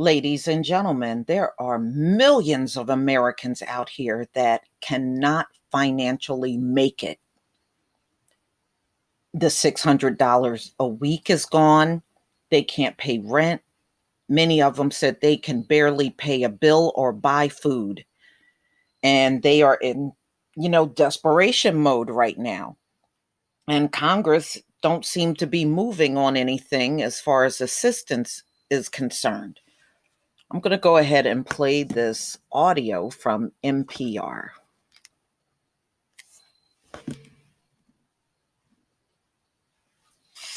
Ladies and gentlemen, there are millions of Americans out here that cannot financially make it. The $600 a week is gone. They can't pay rent. Many of them said they can barely pay a bill or buy food. And they are in, desperation mode right now. And Congress don't seem to be moving on anything as far as assistance is concerned. I'm going to go ahead and play this audio from NPR.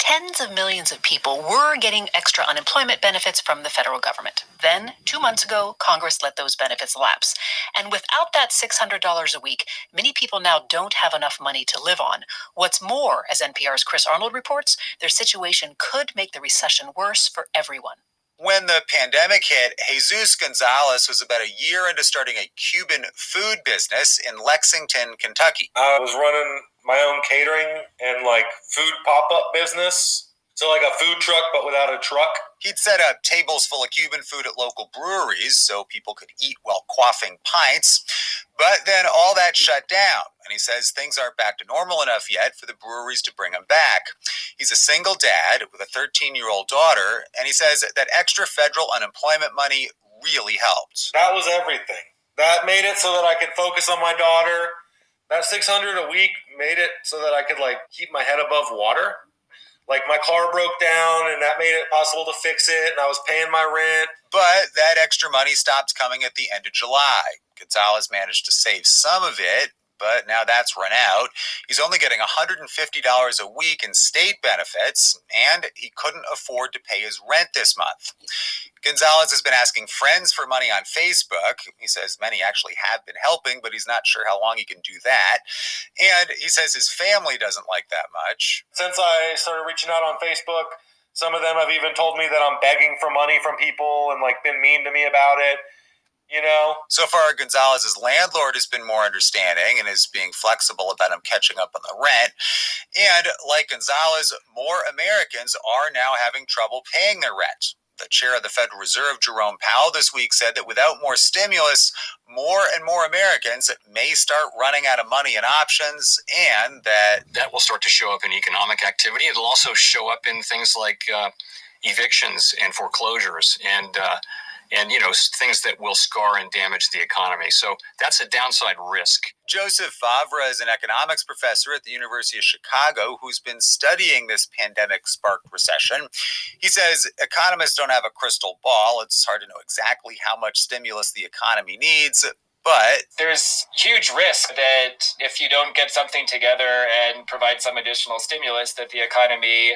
Tens of millions of people were getting extra unemployment benefits from the federal government. Then, 2 months ago, Congress let those benefits lapse. And without that $600 a week, many people now don't have enough money to live on. What's more, as NPR's Chris Arnold reports, their situation could make the recession worse for everyone. When the pandemic hit, Jesus Gonzalez was about a year into starting a Cuban food business in Lexington, Kentucky. I was running my own catering and food pop-up business. So like a food truck, but without a truck. He'd set up tables full of Cuban food at local breweries so people could eat while quaffing pints. But then all that shut down. And he says things aren't back to normal enough yet for the breweries to bring him back. He's a single dad with a 13-year-old daughter. And he says that extra federal unemployment money really helped. That was everything. That made it so that I could focus on my daughter. That $600 a week made it so that I could keep my head above water. My car broke down and that made it possible to fix it, and I was paying my rent. But that extra money stopped coming at the end of July. Gonzalez managed to save some of it, but now that's run out. He's only getting $150 a week in state benefits, and he couldn't afford to pay his rent this month. Gonzalez has been asking friends for money on Facebook. He says many actually have been helping, but he's not sure how long he can do that. And he says his family doesn't like that much. Since I started reaching out on Facebook, some of them have even told me that I'm begging for money from people and been mean to me about it. So far, Gonzalez's landlord has been more understanding and is being flexible about him catching up on the rent. And like Gonzalez, more Americans are now having trouble paying their rent. The chair of the Federal Reserve, Jerome Powell, this week said that without more stimulus, more and more Americans may start running out of money and options, and that will start to show up in economic activity. It'll also show up in things like evictions and foreclosures and things that will scar and damage the economy. So that's a downside risk. Joseph Favre is an economics professor at the University of Chicago who's been studying this pandemic-sparked recession. He says economists don't have a crystal ball. It's hard to know exactly how much stimulus the economy needs, but there's huge risk that if you don't get something together and provide some additional stimulus, that the economy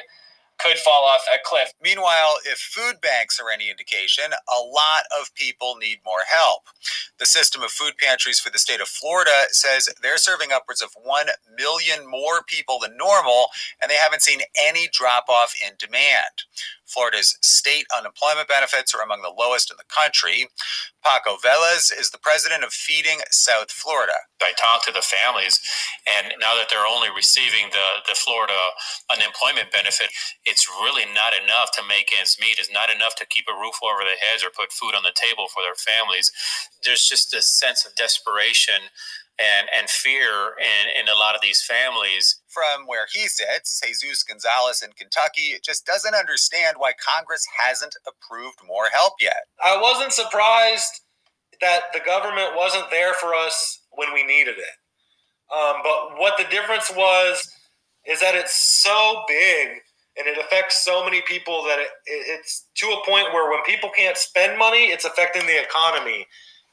could fall off a cliff. Meanwhile, if food banks are any indication, a lot of people need more help. The system of food pantries for the state of Florida says they're serving upwards of 1 million more people than normal, and they haven't seen any drop-off in demand. Florida's state unemployment benefits are among the lowest in the country. Paco Velez is the president of Feeding South Florida. I talked to the families, and now that they're only receiving the Florida unemployment benefit, it's really not enough to make ends meet. It's not enough to keep a roof over their heads or put food on the table for their families. There's just this sense of desperation and fear in a lot of these families. From where he sits, Jesus Gonzalez in Kentucky just doesn't understand why Congress hasn't approved more help yet. I wasn't surprised that the government wasn't there for us when we needed it. But what the difference was is that it's so big and it affects so many people that it's to a point where when people can't spend money, it's affecting the economy.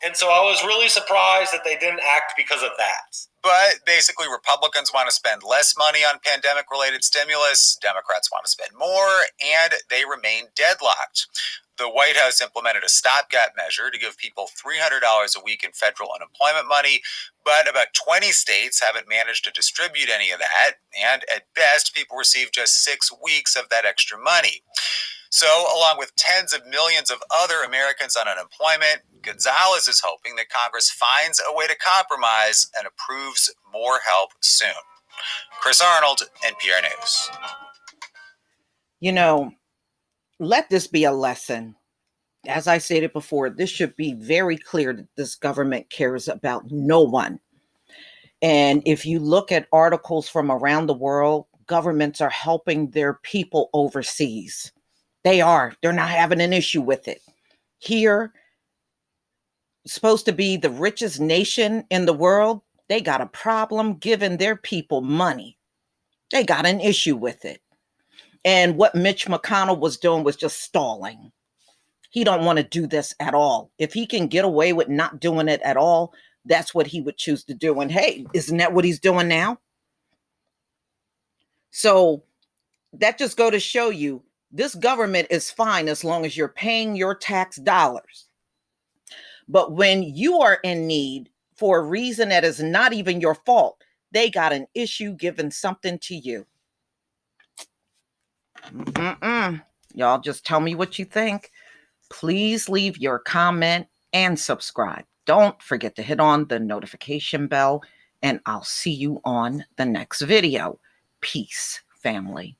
And so I was really surprised that they didn't act because of that. But basically, Republicans want to spend less money on pandemic-related stimulus. Democrats want to spend more, and they remain deadlocked. The White House implemented a stopgap measure to give people $300 a week in federal unemployment money, but about 20 states haven't managed to distribute any of that, and at best, people receive just 6 weeks of that extra money. So, along with tens of millions of other Americans on unemployment, Gonzalez is hoping that Congress finds a way to compromise and approves more help soon. Chris Arnold, NPR News. Let this be a lesson. as I stated before, this should be very clear that this government cares about no one. And if you look at articles from around the world, governments are helping their people overseas. They are. They're not having an issue with it. Here, supposed to be the richest nation in the world, they got a problem giving their people money. They got an issue with it. And what Mitch McConnell was doing was just stalling. He don't want to do this at all. If he can get away with not doing it at all, that's what he would choose to do. And hey, isn't that what he's doing now? So that just go to show you this government is fine as long as you're paying your tax dollars. But when you are in need for a reason that is not even your fault, they got an issue giving something to you. Y'all just tell me what you think. Please leave your comment and subscribe. Don't forget to hit on the notification bell, and I'll see you on the next video. Peace, family.